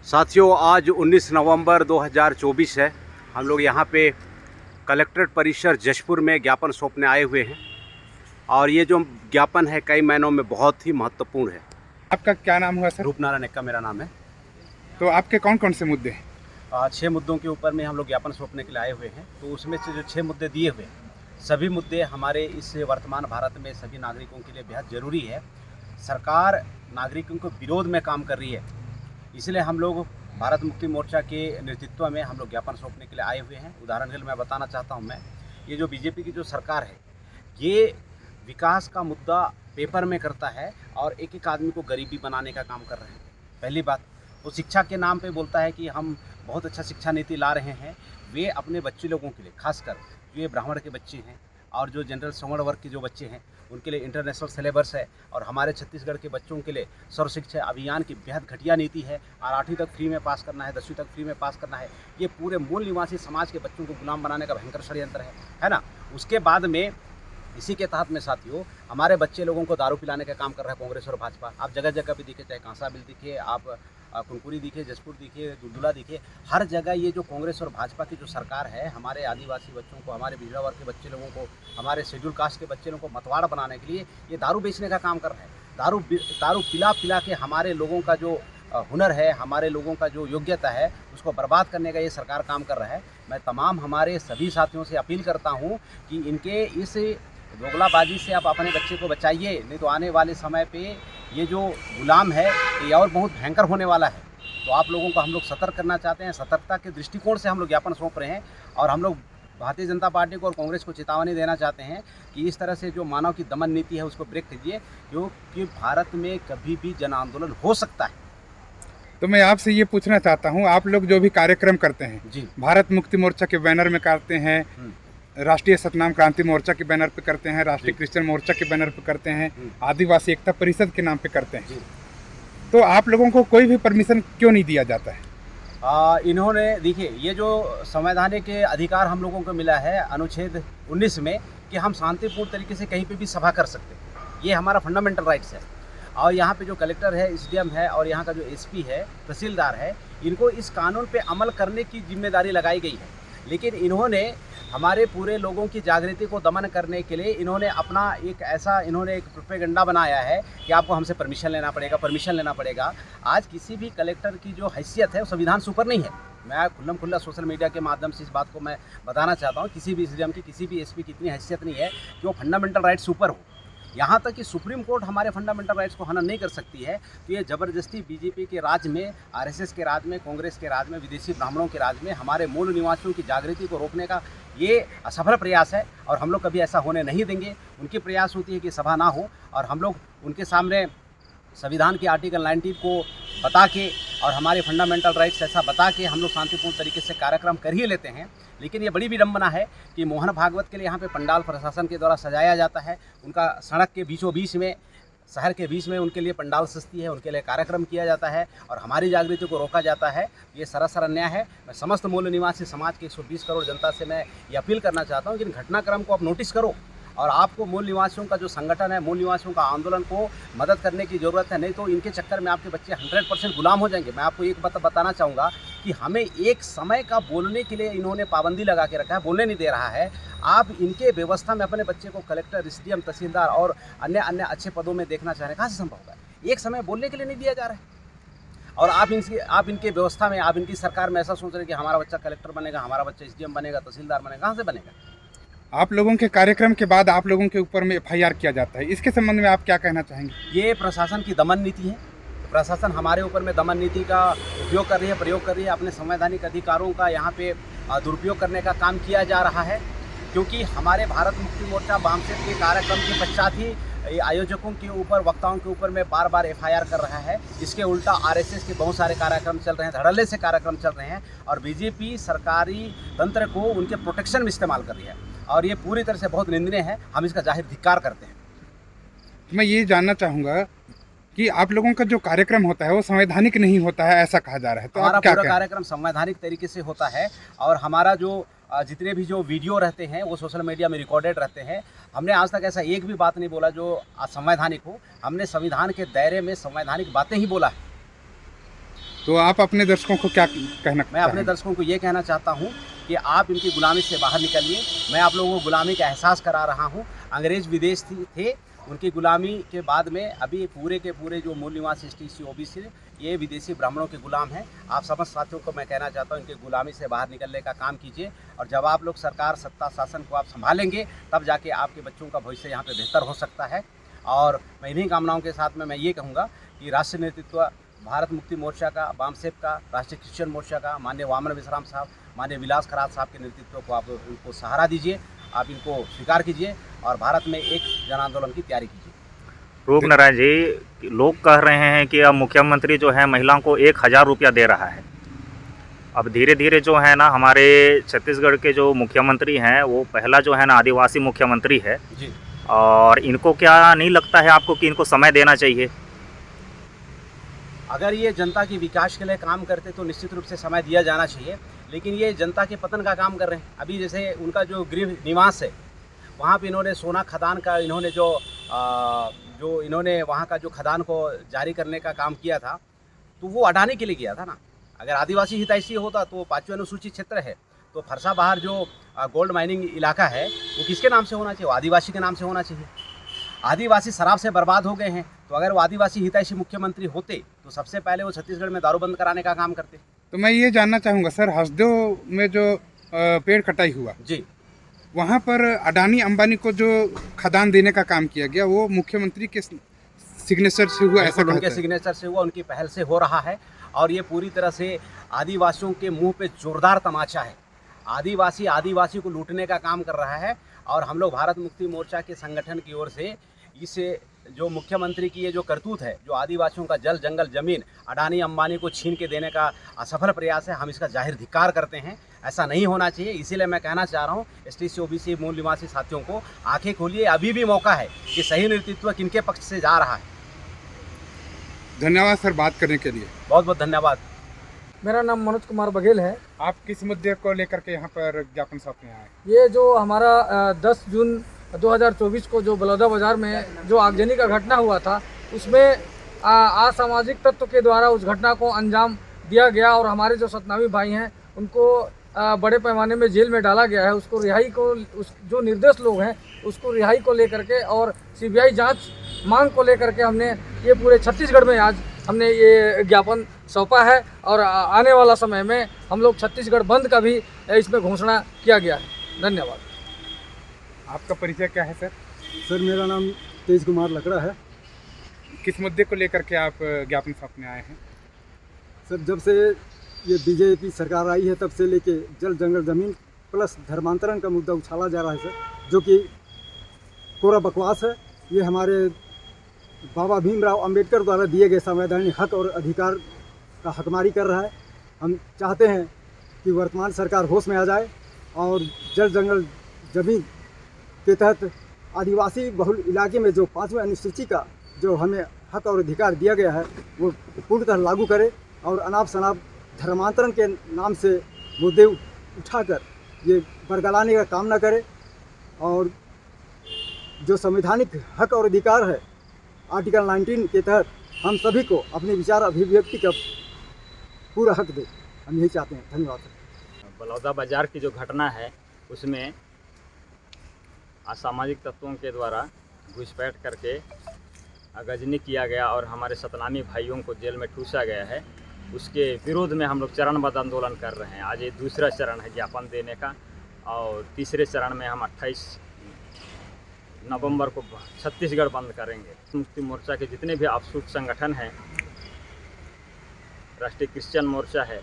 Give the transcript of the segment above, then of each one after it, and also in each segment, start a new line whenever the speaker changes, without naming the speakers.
साथियों, आज 19 नवंबर 2024 है। हम लोग यहाँ पे कलेक्ट्रेट परिसर जशपुर में ज्ञापन सौंपने आए हुए हैं और ये जो ज्ञापन है कई मायनों में बहुत ही महत्वपूर्ण है।
आपका क्या नाम हुआ सर?
रूपनारायण एक्का मेरा नाम है।
तो आपके कौन कौन से मुद्दे हैं?
6 मुद्दों के ऊपर में हम लोग ज्ञापन सौंपने के लिए आए हुए हैं। तो उसमें से जो 6 मुद्दे दिए हुए हैं, सभी मुद्दे हमारे इस वर्तमान भारत में सभी नागरिकों के लिए बेहद ज़रूरी है। सरकार नागरिकों के विरोध में काम कर रही है, इसलिए हम लोग भारत मुक्ति मोर्चा के नेतृत्व में हम लोग ज्ञापन सौंपने के लिए आए हुए हैं। उदाहरण के लिए मैं बताना चाहता हूं, ये जो बीजेपी की जो सरकार है, ये विकास का मुद्दा पेपर में करता है और एक एक आदमी को गरीबी बनाने का काम कर रहे हैं। पहली बात, वो शिक्षा के नाम पे बोलता है कि हम बहुत अच्छा शिक्षा नीति ला रहे हैं। वे अपने बच्चे लोगों के लिए, खासकर जो ये ब्राह्मण के बच्चे हैं और जो जनरल श्रवण वर्ग के जो बच्चे हैं, उनके लिए इंटरनेशनल सिलेबस है। और हमारे छत्तीसगढ़ के बच्चों के लिए सर्व शिक्षा अभियान की बेहद घटिया नीति है और 8वीं तक फ्री में पास करना है, 10वीं तक फ्री में पास करना है। ये पूरे मूल निवासी समाज के बच्चों को गुलाम बनाने का भयंकर षड्यंत्र है ना। उसके बाद में इसी के तहत में साथियों, हमारे बच्चे लोगों को दारू पिलाने का काम कर रहा है कांग्रेस और भाजपा। आप जगह जगह भी दिखे, चाहे कांसाबिल दिखे, आप कुनकुरी दिखे, जशपुर दिखे, दुलदुला दिखे, हर जगह ये जो कांग्रेस और भाजपा की जो सरकार है, हमारे आदिवासी बच्चों को, हमारे पिछड़ा वर्ग के बच्चे लोगों को, हमारे शेड्यूल कास्ट के बच्चे लोगों को मतवाड़ा बनाने के लिए ये दारू बेचने का काम कर रहा है। दारू पिला पिला के हमारे लोगों का जो हुनर है, हमारे लोगों का जो योग्यता है, उसको बर्बाद करने का ये सरकार काम कर रहा है। मैं तमाम हमारे सभी साथियों से अपील करता हूँ कि इनके इस दोगलाबाजी से आप अपने बच्चे को बचाइए, नहीं तो आने वाले समय पे ये जो गुलाम है ये और बहुत भयंकर होने वाला है। तो आप लोगों को हम लोग सतर्क करना चाहते हैं। सतर्कता के दृष्टिकोण से हम लोग ज्ञापन सौंप रहे हैं और हम लोग भारतीय जनता पार्टी को और कांग्रेस को चेतावनी देना चाहते हैं कि इस तरह से जो मानव की दमन नीति है उसको ब्रेक कीजिए, क्योंकि भारत में कभी भी जन आंदोलन हो सकता है।
तो मैं आपसे ये पूछना चाहता हूँ, आप लोग जो भी कार्यक्रम करते हैं
जी,
भारत मुक्ति मोर्चा के बैनर में करते हैं, राष्ट्रीय सतनाम क्रांति मोर्चा के बैनर पे करते हैं, राष्ट्रीय क्रिश्चियन मोर्चा के बैनर पे करते हैं, आदिवासी एकता परिषद के नाम पे करते हैं, तो आप लोगों को कोई भी परमिशन क्यों नहीं दिया जाता है?
इन्होंने देखिए, ये जो संवैधानिक अधिकार हम लोगों को मिला है अनुच्छेद 19 में कि हम शांतिपूर्ण तरीके से कहीं पे भी सभा कर सकते हैं, ये हमारा फंडामेंटल राइट्स है। और यहाँ पे जो कलेक्टर है, एसडीएम है और यहाँ का जो एसपी है, तहसीलदार है, इनको इस कानून पे अमल करने की जिम्मेदारी लगाई गई है। लेकिन इन्होंने हमारे पूरे लोगों की जागृति को दमन करने के लिए इन्होंने अपना एक प्रोपेगेंडा बनाया है कि आपको हमसे परमिशन लेना पड़ेगा। आज किसी भी कलेक्टर की जो हैसियत है वो संविधान से ऊपर नहीं है। मैं खुल्ला सोशल मीडिया के माध्यम से इस बात को मैं बताना चाहता हूँ, किसी भी एसडीएम की, किसी भी एसपी की इतनी हैसियत नहीं है कि वो फंडामेंटल राइट्स से ऊपर हो। यहाँ तक कि सुप्रीम कोर्ट हमारे फंडामेंटल राइट्स को हनन नहीं कर सकती है। तो ये ज़बरदस्ती बीजेपी के राज में, आरएसएस के राज में, कांग्रेस के राज में, विदेशी ब्राह्मणों के राज में हमारे मूल निवासियों की जागृति को रोकने का ये असफल प्रयास है और हम लोग कभी ऐसा होने नहीं देंगे। उनकी प्रयास होती है कि सभा ना हो और हम लोग उनके सामने संविधान के आर्टिकल 19 को बता के और हमारे फंडामेंटल राइट्स ऐसा बता के हम लोग शांतिपूर्ण तरीके से कार्यक्रम कर ही लेते हैं। लेकिन ये बड़ी विडंबना है कि मोहन भागवत के लिए यहाँ पे पंडाल प्रशासन के द्वारा सजाया जाता है। उनका सड़क के बीचों बीच में, शहर के बीच में उनके लिए पंडाल सस्ती है, उनके लिए कार्यक्रम किया जाता है और हमारी जागृति को रोका जाता है। ये सरासर अन्याय है। मैं समस्त मूल निवासी समाज के 120 करोड़ जनता से मैं ये अपील करना चाहता हूँ कि इन घटनाक्रम को आप नोटिस करो और आपको मूल निवासियों का जो संगठन है, मूल निवासियों का आंदोलन को मदद करने की ज़रूरत है। नहीं तो इनके चक्कर में आपके बच्चे 100% गुलाम हो जाएंगे। मैं आपको एक बात बताना चाहूँगा कि हमें एक समय का बोलने के लिए इन्होंने पाबंदी लगा के रखा है, बोलने नहीं दे रहा है। आप इनके व्यवस्था में अपने बच्चे को कलेक्टर, एसडीएम, तहसीलदार और अन्य अच्छे पदों में देखना चाह रहे हैं, कहाँ से संभव होगा? एक समय बोलने के लिए नहीं दिया जा रहा है और आप इनके व्यवस्था में, आप इनकी सरकार में ऐसा सोच रहे हैं कि हमारा बच्चा कलेक्टर बनेगा, हमारा बच्चा एसडीएम बनेगा, तहसीलदार बनेगा। कहाँ से बनेगा?
आप लोगों के कार्यक्रम के बाद आप लोगों के ऊपर में एफआईआर किया जाता है, इसके संबंध में आप क्या कहना चाहेंगे?
ये प्रशासन की दमन नीति है। प्रशासन हमारे ऊपर में दमन नीति का उपयोग कर रही है, प्रयोग कर रही है। अपने संवैधानिक अधिकारों का यहाँ पे दुरुपयोग करने का काम किया जा रहा है, क्योंकि हमारे भारत मुक्ति मोर्चा वामसेट के कार्यक्रम के पश्चात ही आयोजकों के ऊपर, वक्ताओं के ऊपर में बार एफआईआर कर रहा है। इसके उल्टा आरएसएस के बहुत सारे कार्यक्रम चल रहे हैं, धड़ल्ले से कार्यक्रम चल रहे हैं और बीजेपी सरकारी तंत्र को उनके प्रोटेक्शन में इस्तेमाल कर रही है और ये पूरी तरह से बहुत निंदनीय है। हम इसका जाहिर धिक्कार करते हैं।
मैं ये जानना चाहूँगा कि आप लोगों का जो कार्यक्रम होता है वो संवैधानिक नहीं होता है, ऐसा कहा जा रहा है, तो
हमारा
आप क्या
पूरा कार्यक्रम संवैधानिक तरीके से होता है और हमारा जो जितने भी जो वीडियो रहते हैं वो सोशल मीडिया में रिकॉर्डेड रहते हैं। हमने आज तक ऐसा एक भी बात नहीं बोला जो असंवैधानिक हो। हमने संविधान के दायरे में संवैधानिक बातें ही बोला है।
तो आप अपने दर्शकों को क्या कहना
मैं अपने
चाहेंगे?
दर्शकों को ये कहना चाहता हूँ कि आप इनकी गुलामी से बाहर निकलिए। मैं आप लोगों को गुलामी का एहसास करा रहा हूँ। अंग्रेज़ विदेश थे, उनकी गुलामी के बाद में अभी पूरे के पूरे जो मूल निवासी एसटी ओबीसी ये विदेशी ब्राह्मणों के गुलाम हैं। आप समस्त साथियों को मैं कहना चाहता हूँ, इनकी गुलामी से बाहर निकलने का काम कीजिए, और जब आप लोग सरकार सत्ता शासन को आप संभालेंगे, तब जाके आपके बच्चों का भविष्य यहाँ पे बेहतर हो सकता है। और मैं इन्हीं कामनाओं के साथ में मैं ये कहूँगा कि राष्ट्रीय नेतृत्व भारत मुक्ति मोर्चा का, वामसेप का, राष्ट्रीय क्रिश्चियन मोर्चा का, माननीय वामन विश्राम साहब, माननीय विलास खरात साहब के नेतृत्व को आप इनको सहारा दीजिए, आप इनको स्वीकार कीजिए और भारत में एक जन आंदोलन की तैयारी कीजिए।
रूप नारायण जी, लोग कह रहे हैं कि अब मुख्यमंत्री जो है महिलाओं को 1000 रुपया दे रहा है। अब धीरे धीरे जो है ना हमारे छत्तीसगढ़ के जो मुख्यमंत्री हैं वो पहला जो है ना आदिवासी मुख्यमंत्री है
जी,
और इनको क्या नहीं लगता है आपको कि इनको समय देना चाहिए?
अगर ये जनता के विकास के लिए काम करते तो निश्चित रूप से समय दिया जाना चाहिए, लेकिन ये जनता के पतन का काम कर रहे हैं। अभी जैसे उनका जो गृह निवास है, वहाँ पे इन्होंने सोना खदान का इन्होंने जो इन्होंने वहाँ का जो खदान को जारी करने का काम किया था, तो वो अडानी के लिए किया था ना। अगर आदिवासी हितैषी होता तो 5वें अनुसूचित क्षेत्र है, तो फरसा बाहर जो गोल्ड माइनिंग इलाका है वो किसके नाम से होना चाहिए? वो आदिवासी के नाम से होना चाहिए। आदिवासी शराब से बर्बाद हो गए हैं, तो अगर वो आदिवासी हितैषी मुख्यमंत्री होते तो सबसे पहले वो छत्तीसगढ़ में दारू बंद कराने का काम करते।
तो मैं ये जानना चाहूँगा सर, हसदेव में जो पेड़ कटाई हुआ
जी,
वहाँ पर अडानी अंबानी को जो खदान देने का काम किया गया वो मुख्यमंत्री के सिग्नेचर से हुआ, ऐसा
बिल्कुल उनके
कहते हैं।
सिग्नेचर से हुआ, उनकी पहल से हो रहा है, और ये पूरी तरह से आदिवासियों के मुंह पे जोरदार तमाचा है। आदिवासी को लूटने का काम कर रहा है, और हम लोग भारत मुक्ति मोर्चा के संगठन की ओर से इस जो मुख्यमंत्री की ये जो करतूत है, जो आदिवासियों का जल जंगल जमीन अडानी अंबानी को छीन के देने का असफल प्रयास है, हम इसका जाहिर धिक्कार करते हैं। ऐसा नहीं होना चाहिए। इसीलिए मैं कहना चाह रहा हूँ एसटी ओबीसी मूल निवासी साथियों को, आंखें खोलिए, अभी भी मौका है कि सही नेतृत्व किनके पक्ष से जा रहा है।
धन्यवाद सर बात करने के लिए।
बहुत बहुत धन्यवाद।
मेरा नाम मनोज कुमार बघेल है।
आप किस मुद्दे को लेकर के यहाँ पर ज्ञापन सौंपने आए?
ये जो हमारा 10 जून 2024 को जो बलौदा बाजार में जो आगजनी का घटना हुआ था, उसमें असामाजिक तत्व के द्वारा उस घटना को अंजाम दिया गया और हमारे जो सतनामी भाई हैं उनको बड़े पैमाने में जेल में डाला गया है। उसको रिहाई को, उस जो निर्दोष लोग हैं उसको रिहाई को लेकर के और सीबीआई जांच मांग को लेकर के हमने ये पूरे छत्तीसगढ़ में आज हमने ये ज्ञापन सौंपा है, और आने वाला समय में हम लोग छत्तीसगढ़ बंद का भी इसमें घोषणा किया गया है। धन्यवाद।
आपका परिचय क्या है सर?
सर मेरा नाम तेज कुमार लकड़ा है।
किस मुद्दे को लेकर के आप ज्ञापन सौंपने आए हैं?
सर जब से ये बीजेपी सरकार आई है तब से लेके जल जंगल ज़मीन प्लस धर्मांतरण का मुद्दा उछाला जा रहा है सर, जो कि पूरा बकवास है। ये हमारे बाबा भीमराव अंबेडकर द्वारा दिए गए संवैधानिक हक और अधिकार का हकमारी कर रहा है। हम चाहते हैं कि वर्तमान सरकार होश में आ जाए और जल जंगल ज़मीन के तहत आदिवासी बहुल इलाके में जो 5वें अनुसूची का जो हमें हक और अधिकार दिया गया है वो पूर्णतः लागू करे, और अनाप शनाप धर्मांतरण के नाम से मुद्दे उठाकर ये बरगलाने का काम न करे, और जो संवैधानिक हक और अधिकार है आर्टिकल 19 के तहत हम सभी को अपने विचार अभिव्यक्ति का पूरा हक दे। हम यही चाहते हैं। धन्यवाद।
बलौदा बाजार की जो घटना है उसमें असामाजिक तत्वों के द्वारा घुसपैठ करके अगजनी किया गया और हमारे सतनामी भाइयों को जेल में ठूसा गया है। उसके विरोध में हम लोग चरणबद्ध आंदोलन कर रहे हैं। आज ये दूसरा चरण है ज्ञापन देने का, और तीसरे चरण में हम 28 नवंबर को छत्तीसगढ़ बंद करेंगे। मुक्ति मोर्चा के जितने भी अपशुट संगठन हैं, राष्ट्रीय क्रिश्चियन मोर्चा है,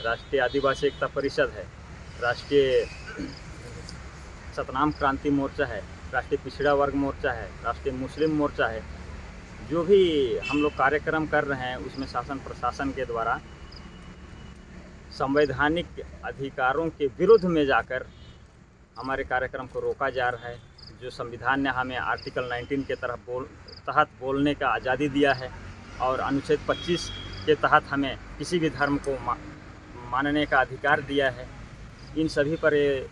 राष्ट्रीय आदिवासी एकता परिषद है, राष्ट्रीय सतनाम क्रांति मोर्चा है, राष्ट्रीय पिछड़ा वर्ग मोर्चा है, राष्ट्रीय मुस्लिम मोर्चा है, जो भी हम लोग कार्यक्रम कर रहे हैं उसमें शासन प्रशासन के द्वारा संवैधानिक अधिकारों के विरुद्ध में जाकर हमारे कार्यक्रम को रोका जा रहा है। जो संविधान ने हमें आर्टिकल 19 के तहत बोलने का आज़ादी दिया है, और अनुच्छेद 25 के तहत हमें किसी भी धर्म को मानने का अधिकार दिया है, इन सभी पर ये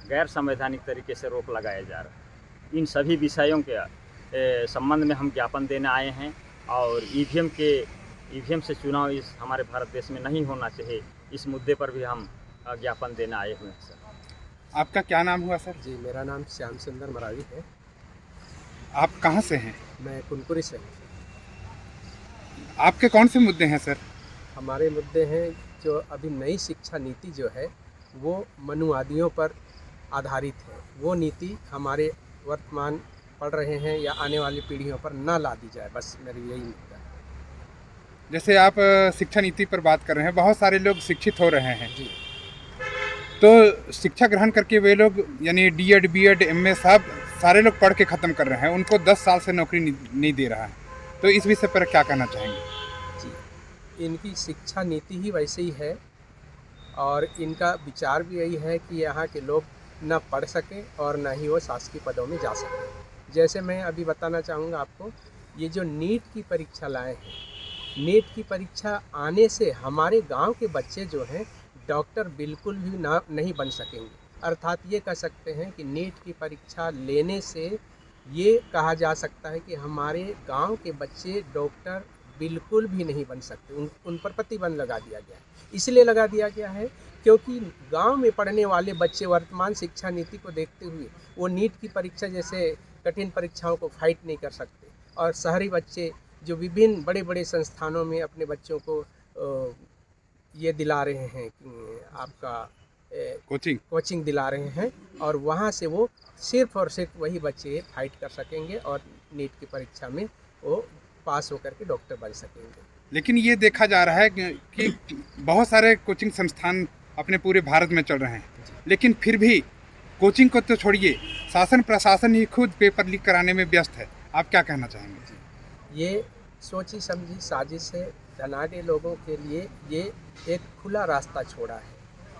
गैर संवैधानिक तरीके से रोक लगाया जा रहा है। इन सभी विषयों के संबंध में हम ज्ञापन देने आए हैं, और ईवीएम के ईवीएम से चुनाव इस हमारे भारत देश में नहीं होना चाहिए। इस मुद्दे पर भी हम ज्ञापन देने आए हुए हैं सर।
आपका क्या नाम हुआ सर?
जी, मेरा नाम श्याम सुंदर मरावी है।
आप कहाँ से हैं?
मैं कुनकुरी से हूँ।
आपके कौन से मुद्दे हैं सर?
हमारे मुद्दे हैं जो अभी नई शिक्षा नीति जो है वो मनुवादियों पर आधारित है। वो नीति हमारे वर्तमान पढ़ रहे हैं या आने वाली पीढ़ियों पर ना ला दी जाए, बस मेरी यही मुद्दा है।
जैसे आप शिक्षा नीति पर बात कर रहे हैं, बहुत सारे लोग शिक्षित हो रहे हैं
जी।
तो शिक्षा ग्रहण करके वे लोग यानी डीएड बीएड एमए सारे लोग पढ़ के ख़त्म कर रहे हैं, उनको 10 साल से नौकरी नहीं दे रहा है, तो इस विषय पर क्या कहना चाहेंगे?
जी, इनकी शिक्षा नीति ही वैसे ही है और इनका विचार भी यही है कि यहाँ के लोग न पढ़ सकें और न ही वो शासकीय पदों में जा सकें। जैसे मैं अभी बताना चाहूँगा आपको, ये जो नीट की परीक्षा लाए हैं, नीट की परीक्षा आने से हमारे गांव के बच्चे जो हैं डॉक्टर बिल्कुल भी नहीं बन सकेंगे। अर्थात ये कह सकते हैं कि नीट की परीक्षा लेने से ये कहा जा सकता है कि हमारे गांव के बच्चे डॉक्टर बिल्कुल भी नहीं बन सकते। उन पर प्रतिबंध लगा दिया गया है। इसलिए लगा दिया गया है क्योंकि गांव में पढ़ने वाले बच्चे वर्तमान शिक्षा नीति को देखते हुए वो नीट की परीक्षा जैसे कठिन परीक्षाओं को फाइट नहीं कर सकते, और शहरी बच्चे जो विभिन्न बड़े बड़े संस्थानों में अपने बच्चों को ये दिला रहे हैं कि आपका कोचिंग दिला रहे हैं, और वहाँ से वो सिर्फ और सिर्फ वही बच्चे फाइट कर सकेंगे और नीट की परीक्षा में वो पास होकर के डॉक्टर बन सकेंगे।
लेकिन ये देखा जा रहा है कि बहुत सारे कोचिंग संस्थान अपने पूरे भारत में चल रहे हैं, लेकिन फिर भी कोचिंग को तो छोड़िए, शासन प्रशासन ही खुद पेपर लीक कराने में व्यस्त है। आप क्या कहना चाहेंगे?
ये सोची समझी साजिश है। धनाढ़ लोगों के लिए ये एक खुला रास्ता छोड़ा है,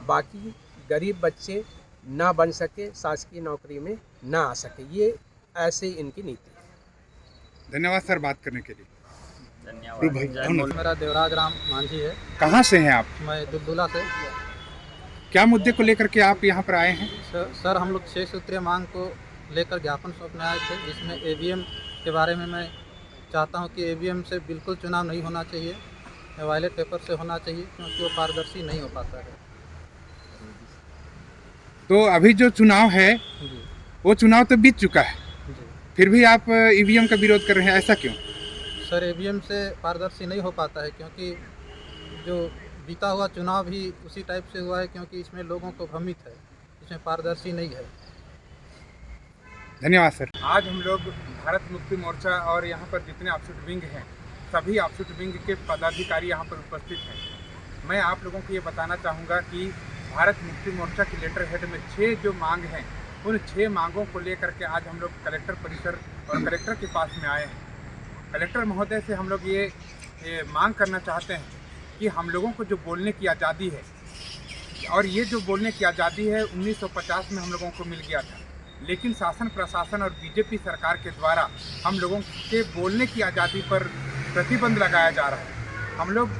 बाकी गरीब बच्चे ना बन सके, शासकीय नौकरी में ना आ सके, ये ऐसे इनकी नीति है।
धन्यवाद सर बात करने के लिए।
धन्यवाद।
मेरा देवराज राम मांझी है।
कहाँ से हैं आप?
मैं दुलदुला से।
क्या मुद्दे को लेकर के आप यहाँ पर आए हैं?
सर हम लोग 6 सूत्रीय मांग को लेकर ज्ञापन सौंपने आए थे, जिसमें ईवीएम के बारे में मैं चाहता हूं कि ईवीएम से बिल्कुल चुनाव नहीं होना चाहिए, बैलेट पेपर से होना चाहिए, क्योंकि वो पारदर्शी नहीं हो पाता है।
तो अभी जो चुनाव है
जी
वो चुनाव तो बीत चुका है,
जी।
फिर भी आप ईवीएम का विरोध कर रहे हैं, ऐसा क्यों?
सर ईवीएम से पारदर्शी नहीं हो पाता है, क्योंकि जो बीता हुआ चुनाव भी उसी टाइप से हुआ है, क्योंकि इसमें लोगों को भ्रमित है, इसमें पारदर्शी नहीं है।
धन्यवाद सर। आज हम लोग भारत मुक्ति मोर्चा और यहाँ पर जितने ऑफसेट विंग हैं, सभी ऑफसेट विंग के पदाधिकारी यहाँ पर उपस्थित हैं। मैं आप लोगों को ये बताना चाहूँगा कि भारत मुक्ति मोर्चा की लेटर हेड में 6 जो मांग हैं, उन 6 मांगों को लेकर के आज हम लोग कलेक्टर परिसर और कलेक्टर के पास में आए हैं। कलेक्टर महोदय से हम लोग ये मांग करना चाहते हैं कि हम लोगों को जो बोलने की आज़ादी है, और ये जो बोलने की आज़ादी है 1950 में हम लोगों को मिल गया था, लेकिन शासन प्रशासन और बीजेपी सरकार के द्वारा हम लोगों के बोलने की आज़ादी पर प्रतिबंध लगाया जा रहा है। हम लोग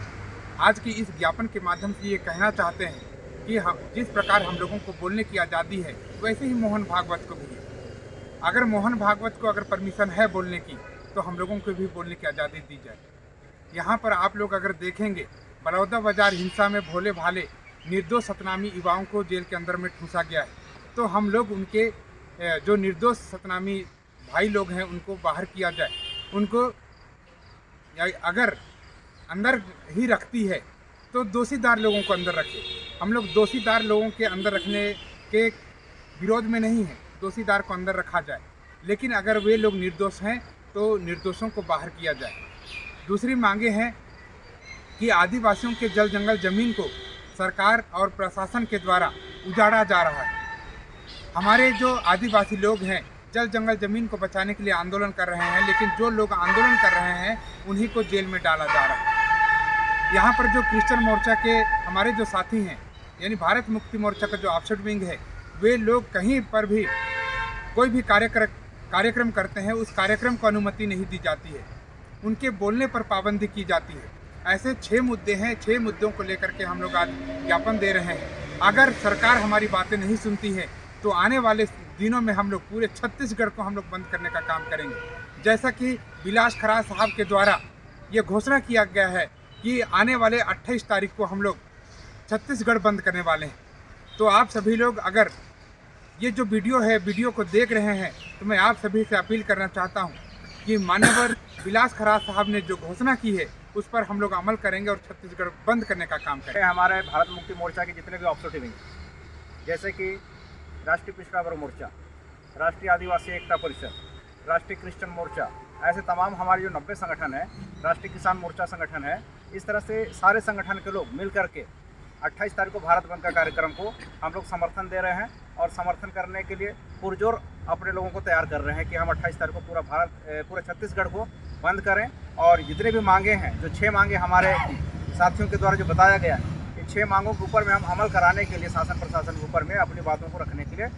आज की इस ज्ञापन के माध्यम से ये कहना चाहते हैं कि हम जिस प्रकार हम लोगों को बोलने की आज़ादी है, वैसे ही मोहन भागवत को भी है। अगर मोहन भागवत को अगर परमिशन है बोलने की, तो हम लोगों को भी बोलने की आज़ादी दी जाए। यहाँ पर आप लोग अगर देखेंगे, बलौदा बाजार हिंसा में भोले भाले निर्दोष सतनामी युवाओं को जेल के अंदर में ठूंसा गया है, तो हम लोग उनके जो निर्दोष सतनामी भाई लोग हैं उनको बाहर किया जाए। उनको अगर अंदर ही रखती है तो दोषीदार लोगों को अंदर रखे। हम लोग दोषीदार लोगों के अंदर रखने के विरोध में नहीं हैं, दोषीदार को अंदर रखा जाए, लेकिन अगर वे लोग निर्दोष हैं तो निर्दोषों को बाहर किया जाए। दूसरी मांगे हैं कि आदिवासियों के जल जंगल ज़मीन को सरकार और प्रशासन के द्वारा उजाड़ा जा रहा है। हमारे जो आदिवासी लोग हैं जल जंगल ज़मीन को बचाने के लिए आंदोलन कर रहे हैं, लेकिन जो लोग आंदोलन कर रहे हैं उन्हीं को जेल में डाला जा रहा है। यहाँ पर जो क्रिश्चियन मोर्चा के हमारे जो साथी हैं, यानी भारत मुक्ति मोर्चा का जो ऑफसेट विंग है, वे लोग कहीं पर भी कोई भी कार्यक्रम करते हैं, उस कार्यक्रम को अनुमति नहीं दी जाती है, उनके बोलने पर पाबंदी की जाती है। ऐसे 6 मुद्दे हैं, 6 मुद्दों को लेकर के हम लोग आज ज्ञापन दे रहे हैं। अगर सरकार हमारी बातें नहीं सुनती है तो आने वाले दिनों में हम लोग पूरे 36गढ़ को हम लोग बंद करने का काम करेंगे। जैसा कि विलास खराज साहब के द्वारा ये घोषणा किया गया है कि आने वाले 28 तारीख को हम लोग छत्तीसगढ़ बंद करने वाले हैं। तो आप सभी लोग अगर ये जो वीडियो को देख रहे हैं तो मैं आप सभी से अपील करना चाहता हूँ कि मान्यवर विलास खराज साहब ने जो घोषणा की है उस पर हम लोग अमल करेंगे और छत्तीसगढ़ बंद करने का काम करेंगे।
हमारे भारत मुक्ति मोर्चा के जितने भी ऑफिसर विंग, जैसे कि राष्ट्रीय पिछड़ा वर्ग मोर्चा, राष्ट्रीय आदिवासी एकता परिषद, राष्ट्रीय क्रिश्चियन मोर्चा, ऐसे तमाम हमारे जो 90 संगठन है, राष्ट्रीय किसान मोर्चा संगठन है, इस तरह से सारे संगठन के लोग मिल करके 28 तारीख को भारत बंद का कार्यक्रम को हम लोग समर्थन दे रहे हैं और समर्थन करने के लिए पुरजोर अपने लोगों को तैयार कर रहे हैं कि हम 28 तारीख को पूरा छत्तीसगढ़ को बंद करें। और जितने भी मांगे हैं, जो 6 मांगे हमारे साथियों के द्वारा जो बताया गया है, इन 6 मांगों के ऊपर में हम अमल कराने के लिए शासन प्रशासन के ऊपर में अपनी बातों को रखने के लिए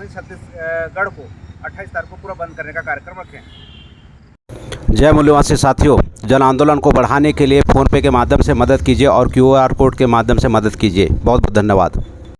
छत्तीसगढ़ को 28 तारीख को पूरा बंद करने का कार्यक्रम रखें।
जय मूल्यवासी साथियों, जन आंदोलन को बढ़ाने के लिए फ़ोनपे के माध्यम से मदद कीजिए और QR कोड के माध्यम से मदद कीजिए। बहुत बहुत धन्यवाद।